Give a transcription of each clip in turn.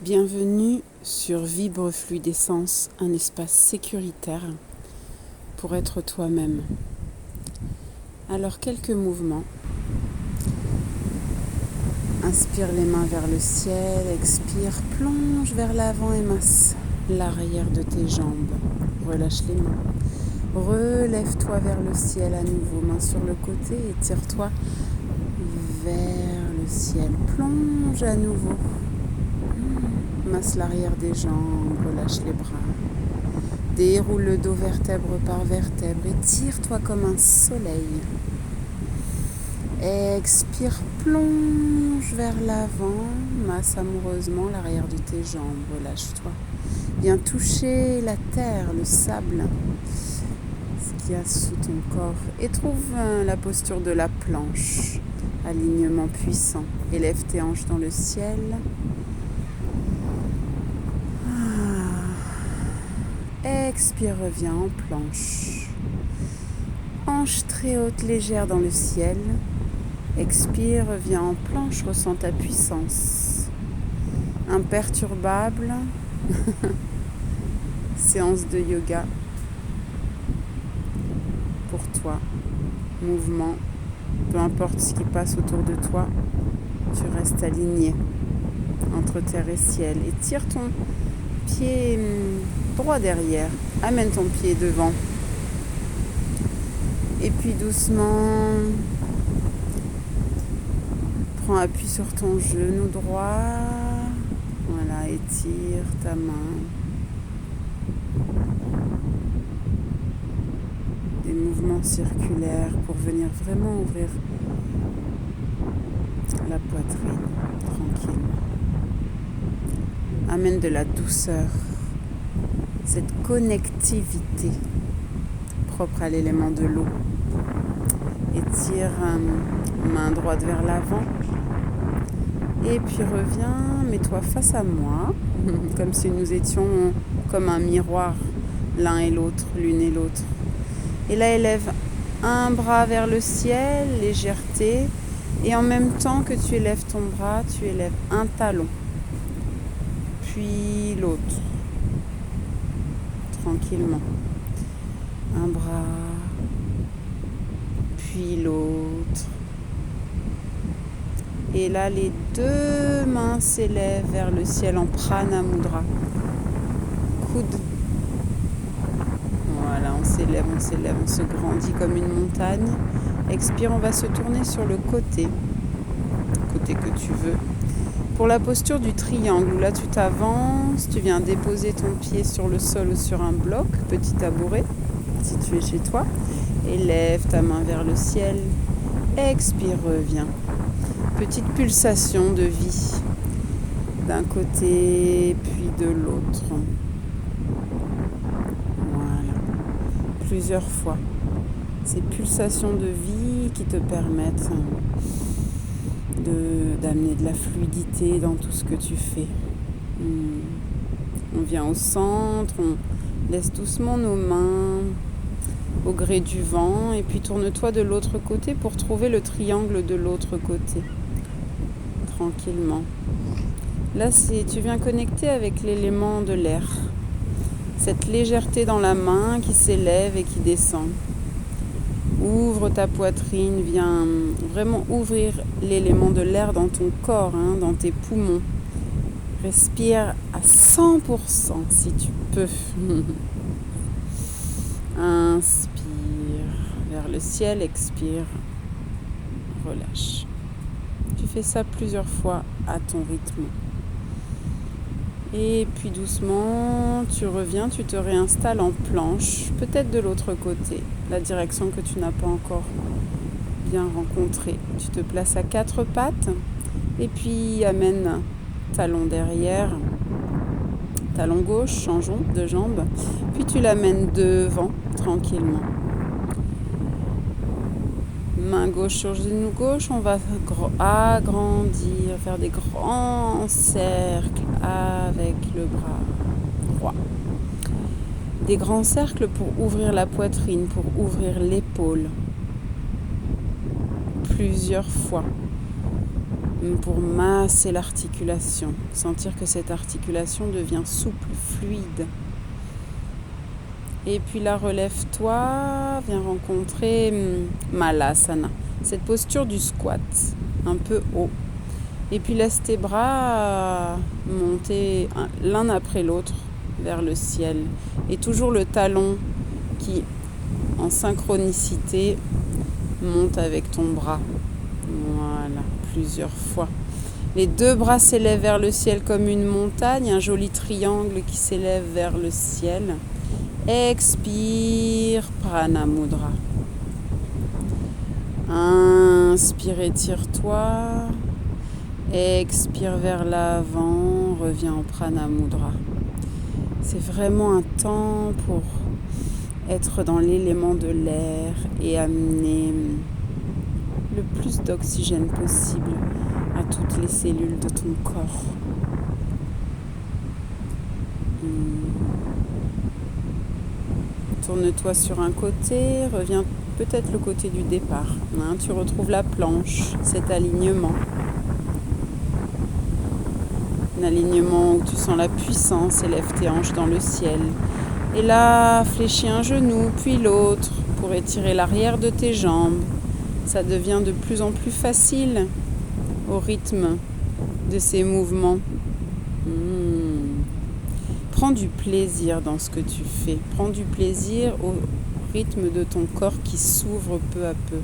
Bienvenue sur Vibre Fluidescence, un espace sécuritaire pour être toi-même. Alors quelques mouvements. Inspire les mains vers le ciel, expire, plonge vers l'avant et masse l'arrière de tes jambes. Relâche les mains. Relève-toi vers le ciel à nouveau, main sur le côté et tire-toi vers le ciel. Plonge à nouveau. Masse l'arrière des jambes, relâche les bras. Déroule le dos vertèbre par vertèbre et tire-toi comme un soleil. Expire, plonge vers l'avant, masse amoureusement l'arrière de tes jambes, relâche-toi. Viens toucher la terre, le sable, ce qu'il y a sous ton corps. Et trouve la posture de la planche, alignement puissant. Élève tes hanches dans le ciel. Expire, reviens en planche. Hanche très haute, légère dans le ciel. Expire, reviens en planche, ressens ta puissance. Imperturbable. Séance de yoga pour toi. Mouvement, peu importe ce qui passe autour de toi, tu restes aligné entre terre et ciel. Et tire ton pied droit derrière. Amène ton pied devant. Et puis doucement, prends appui sur ton genou droit. Voilà, étire ta main. Des mouvements circulaires pour venir vraiment ouvrir la poitrine, tranquille. Amène de la douceur, cette connectivité propre à l'élément de l'eau. Étire main droite vers l'avant. Et puis reviens, mets-toi face à moi, comme si nous étions comme un miroir, l'un et l'autre, l'une et l'autre. Et là, élève un bras vers le ciel, légèreté. Et en même temps que tu élèves ton bras, tu élèves un talon. Puis l'autre. Tranquillement. Un bras. Puis l'autre. Et là, les deux mains s'élèvent vers le ciel en Prana Mudra. Coude. Voilà, on s'élève, on se grandit comme une montagne. Expire, on va se tourner sur le côté que tu veux. Pour la posture du triangle, où là tu t'avances, tu viens déposer ton pied sur le sol ou sur un bloc, petit tabouret, si tu es chez toi. Élève ta main vers le ciel. Expire, reviens. Petite pulsation de vie d'un côté puis de l'autre. Voilà. Plusieurs fois. Ces pulsations de vie qui te permettent d'amener de la fluidité dans tout ce que tu fais. On vient au centre, on laisse doucement nos mains au gré du vent et puis tourne-toi de l'autre côté pour trouver le triangle de l'autre côté. Tranquillement. Là, tu viens connecter avec l'élément de l'air. Cette légèreté dans la main qui s'élève et qui descend. Ouvre ta poitrine, viens vraiment ouvrir l'élément de l'air dans ton corps, dans tes poumons. Respire à 100% si tu peux. Inspire vers le ciel, expire, relâche. Tu fais ça plusieurs fois à ton rythme. Et puis doucement, tu reviens, tu te réinstalles en planche, peut-être de l'autre côté, la direction que tu n'as pas encore bien rencontrée. Tu te places à 4 pattes et puis amène talon derrière, talon gauche, changeons de jambe, puis tu l'amènes devant tranquillement. Main gauche sur genou gauche, on va agrandir, faire des grands cercles avec le bras droit. Des grands cercles pour ouvrir la poitrine, pour ouvrir l'épaule. Plusieurs fois. pour masser l'articulation. Sentir que cette articulation devient souple, fluide. Et puis là, relève-toi, viens rencontrer Malasana. Cette posture du squat, un peu haut. Et puis laisse tes bras monter l'un après l'autre vers le ciel. Et toujours le talon qui, en synchronicité, monte avec ton bras. Voilà, plusieurs fois. Les deux bras s'élèvent vers le ciel comme une montagne, un joli triangle qui s'élève vers le ciel. Expire, Prana Mudra. Inspire, étire-toi. Expire vers l'avant, reviens en Prana Mudra. C'est vraiment un temps pour être dans l'élément de l'air et amener le plus d'oxygène possible à toutes les cellules de ton corps. Tourne-toi sur un côté, reviens peut-être le côté du départ. Tu retrouves la planche, cet alignement. Un alignement où tu sens la puissance, élève tes hanches dans le ciel. Et là, fléchis un genou, puis l'autre, pour étirer l'arrière de tes jambes. Ça devient de plus en plus facile au rythme de ces mouvements. Prends du plaisir dans ce que tu fais. Prends du plaisir au rythme de ton corps qui s'ouvre peu à peu.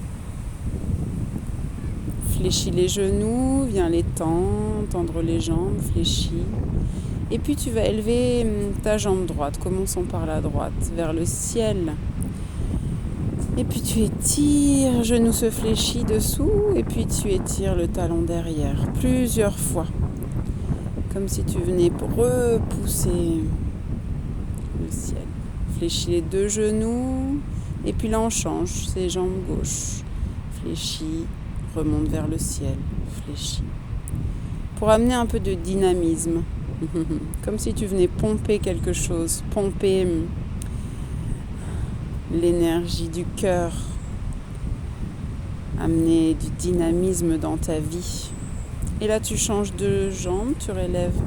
Fléchis les genoux, viens les tendre les jambes, fléchis. Et puis tu vas élever ta jambe droite, commençons par la droite, vers le ciel. Et puis tu étires, genou se fléchit dessous, et puis tu étires le talon derrière, plusieurs fois. Comme si tu venais pour repousser le ciel. Fléchis les deux genoux, et puis là on change, c'est jambes gauche. Fléchis, remonte vers le ciel, fléchis. Pour amener un peu de dynamisme, comme si tu venais pomper quelque chose, pomper l'énergie du cœur, amener du dynamisme dans ta vie. Et là, tu changes de jambe, tu relèves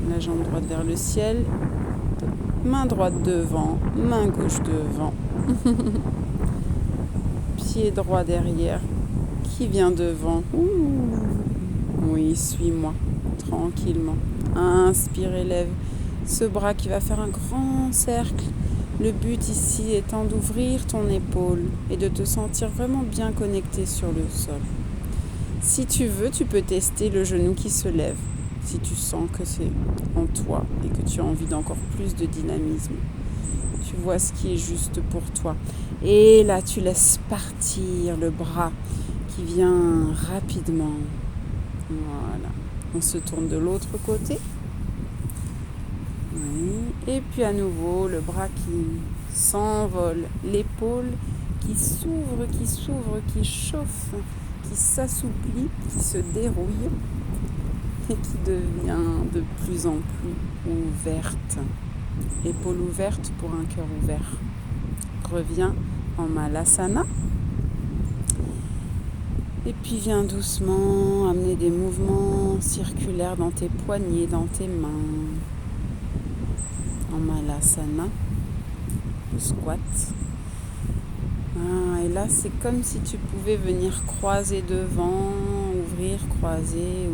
la jambe droite vers le ciel, main droite devant, main gauche devant, pied droit derrière, qui vient devant. Oui, suis-moi, tranquillement. Inspire, élève ce bras qui va faire un grand cercle. Le but ici étant d'ouvrir ton épaule et de te sentir vraiment bien connecté sur le sol. Si tu veux, tu peux tester le genou qui se lève, si tu sens que c'est en toi et que tu as envie d'encore plus de dynamisme. Tu vois ce qui est juste pour toi. Et là, tu laisses partir le bras qui vient rapidement. Voilà. On se tourne de l'autre côté. Oui. Et puis à nouveau, le bras qui s'envole, l'épaule qui s'ouvre, qui chauffe, qui s'assouplit, qui se dérouille et qui devient de plus en plus ouverte. Épaule ouverte pour un cœur ouvert. Reviens en Malasana. Et puis viens doucement amener des mouvements circulaires dans tes poignets, dans tes mains. En Malasana, le squat. Et là, c'est comme si tu pouvais venir croiser devant, ouvrir, croiser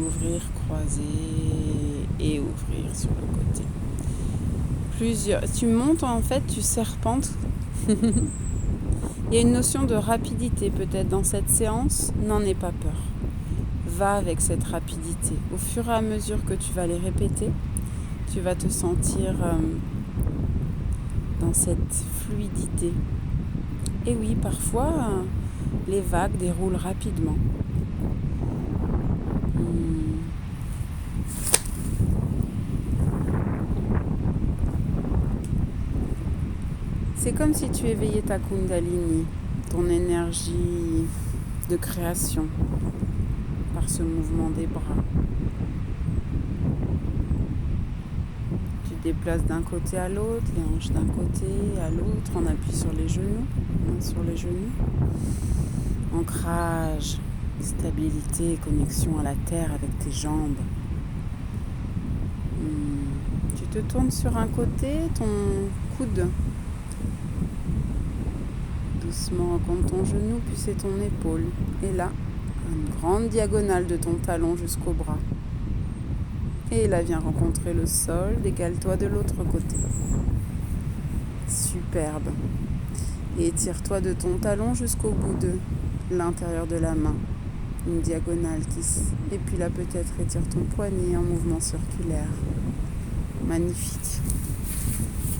et ouvrir sur le côté. Tu montes en fait, tu serpentes. Il y a une notion de rapidité peut-être dans cette séance, n'en aie pas peur. Va avec cette rapidité. Au fur et à mesure que tu vas les répéter, tu vas te sentir dans cette fluidité. Et oui, parfois, les vagues déroulent rapidement. C'est comme si tu éveillais ta Kundalini, ton énergie de création, par ce mouvement des bras. Tu déplaces d'un côté à l'autre, les hanches d'un côté à l'autre, on appuie sur les genoux, main sur les genoux. Ancrage Stabilité et connexion à la terre avec tes jambes. Tu te tournes sur un côté, ton coude. Doucement rencontre ton genou, puis c'est ton épaule. Et là, une grande diagonale de ton talon jusqu'au bras. Et là, viens rencontrer le sol, décale-toi de l'autre côté. Superbe. Et étire-toi de ton talon jusqu'au bout de l'intérieur de la main. Une diagonale et puis là peut-être étire ton poignet en mouvement circulaire. Magnifique.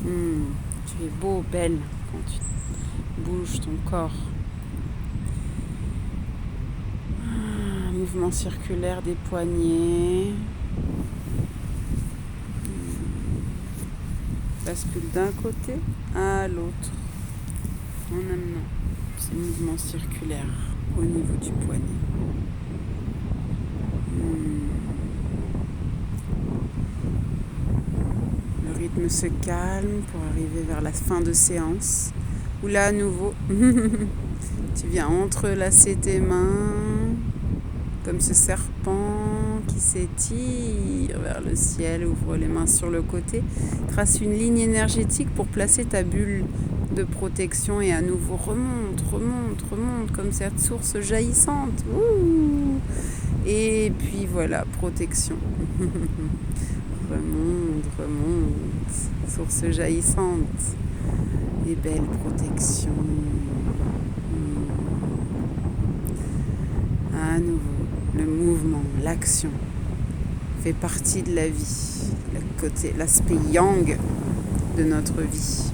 Tu es beau, belle quand tu bouges ton corps. Mouvement circulaire des poignets. Bascule d'un côté à l'autre en amenant ces mouvements circulaires au niveau du poignet. Le rythme se calme pour arriver vers la fin de séance. Où là à nouveau, tu viens entrelacer tes mains comme ce serpent qui s'étire vers le ciel. Ouvre les mains sur le côté. Trace une ligne énergétique pour placer ta bulle de protection et à nouveau remonte comme cette source jaillissante. Ouh. Et puis voilà, protection. remonte, source jaillissante et belle protection. À nouveau, le mouvement, l'action fait partie de la vie, l'aspect yang de notre vie.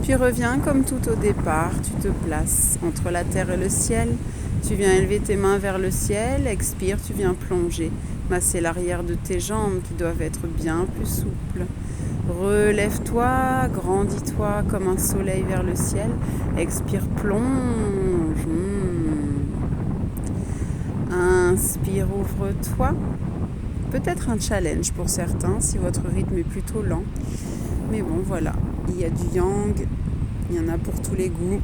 Puis reviens comme tout au départ, tu te places entre la terre et le ciel, tu viens élever tes mains vers le ciel, expire, tu viens plonger, masser l'arrière de tes jambes qui doivent être bien plus souples. Relève-toi, grandis-toi comme un soleil vers le ciel, expire, plonge. Inspire, ouvre-toi. Peut-être un challenge pour certains si votre rythme est plutôt lent. Mais bon, voilà, il y a du yang, il y en a pour tous les goûts.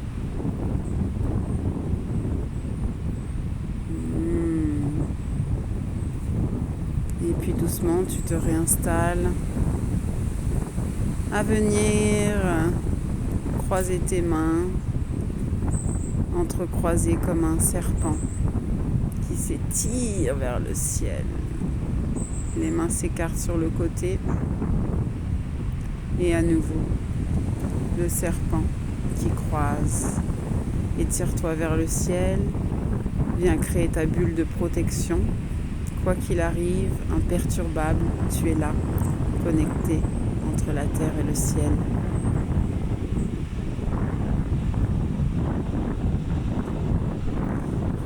Et puis doucement, tu te réinstalles. À venir croiser tes mains, entrecroiser comme un serpent qui s'étire vers le ciel. Les mains s'écartent sur le côté. Et à nouveau, le serpent qui croise. Étire-toi vers le ciel. Viens créer ta bulle de protection. Quoi qu'il arrive, imperturbable, tu es là, connecté entre la terre et le ciel.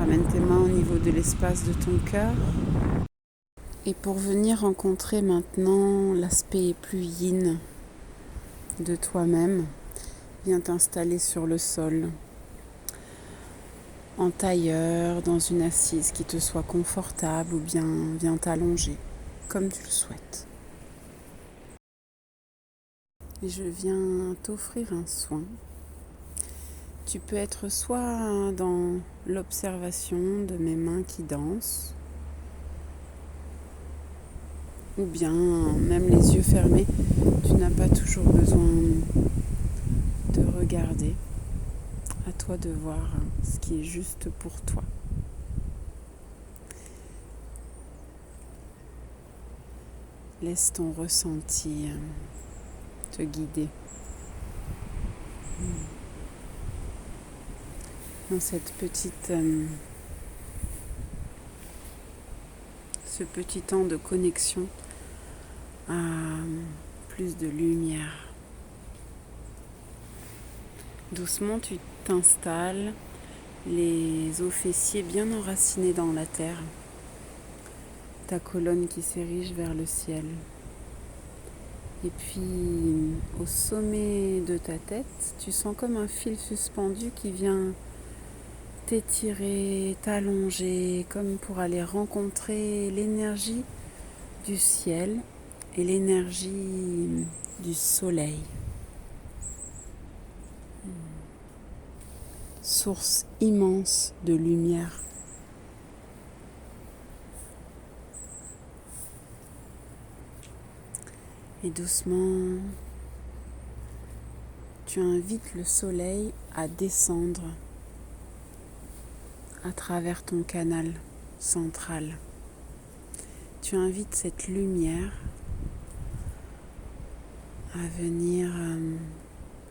Ramène tes mains au niveau de l'espace de ton cœur. Et pour venir rencontrer maintenant l'aspect plus yin de toi-même, viens t'installer sur le sol, en tailleur, dans une assise qui te soit confortable ou bien viens t'allonger, comme tu le souhaites. Et je viens t'offrir un soin. Tu peux être soit dans l'observation de mes mains qui dansent, ou bien même les yeux fermés, tu n'as pas toujours besoin de regarder. À toi de voir ce qui est juste pour toi. Laisse ton ressenti te guider. Dans cette ce petit temps de connexion à plus de lumière. Doucement, tu t'installes, les os fessiers bien enracinés dans la terre, ta colonne qui s'érige vers le ciel. Et puis, au sommet de ta tête, tu sens comme un fil suspendu qui vient t'étirer, t'allonger, comme pour aller rencontrer l'énergie du ciel et l'énergie du soleil. source immense de lumière. Et doucement, tu invites le soleil à descendre à travers ton canal central. Tu invites cette lumière à venir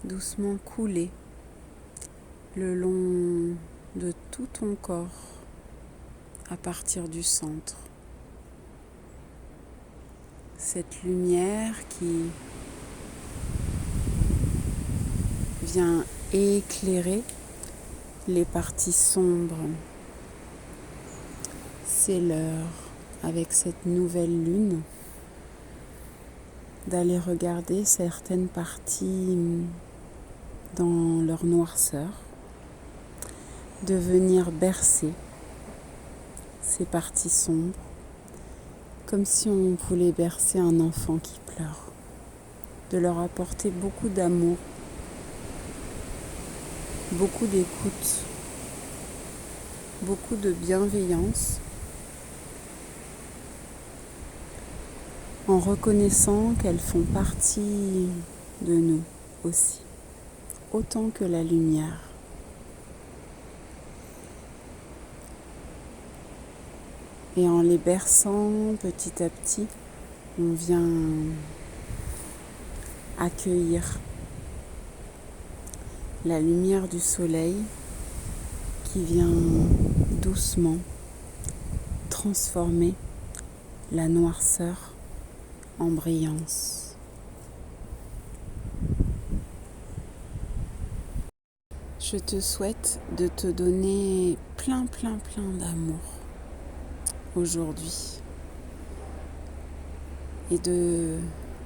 doucement couler le long de tout ton corps à partir du centre. Cette lumière qui vient éclairer les parties sombres. C'est l'heure, avec cette nouvelle lune, d'aller regarder certaines parties dans leur noirceur, de venir bercer ces parties sombres, comme si on voulait bercer un enfant qui pleure, de leur apporter beaucoup d'amour, beaucoup d'écoute, beaucoup de bienveillance, en reconnaissant qu'elles font partie de nous aussi, autant que la lumière. Et en les berçant petit à petit, on vient accueillir la lumière du soleil qui vient doucement transformer la noirceur en brillance. Je te souhaite de te donner plein d'amour aujourd'hui et de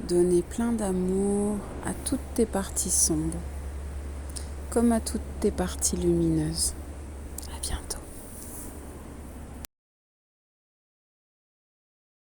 donner plein d'amour à toutes tes parties sombres comme à toutes tes parties lumineuses.